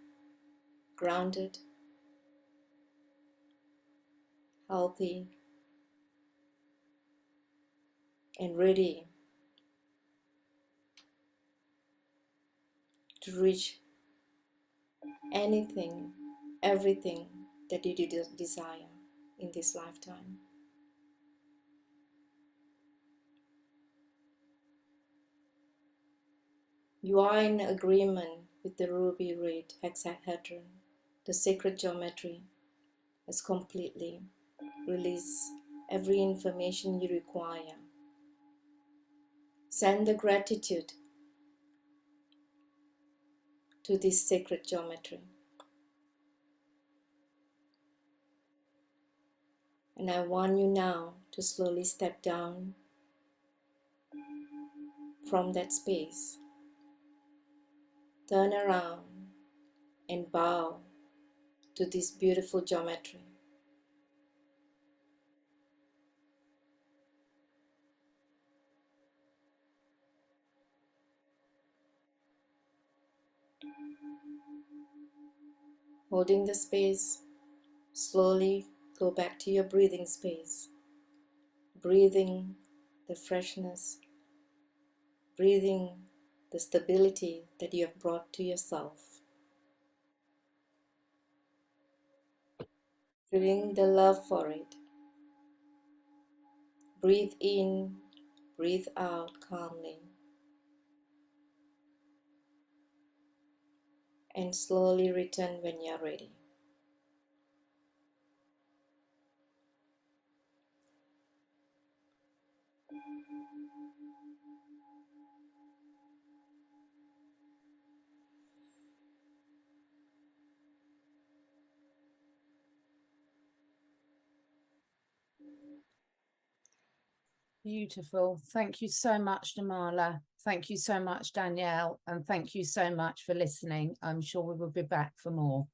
Speaker 3: grounded, healthy, and ready to reach anything, everything that you desire in this lifetime. You are in agreement with the ruby red hexahedron. The sacred geometry has completely released every information you require. Send the gratitude to this sacred geometry. And I want you now to slowly step down from that space. Turn around and bow to this beautiful geometry. Holding the space, slowly go back to your breathing space. Breathing the freshness, breathing the stability that you have brought to yourself. Feeling the love for it. Breathe in, breathe out calmly. And slowly return when you're ready.
Speaker 1: Beautiful. Thank you so much, Nirmala. Thank you so much, Danielle. And thank you so much for listening. I'm sure we will be back for more.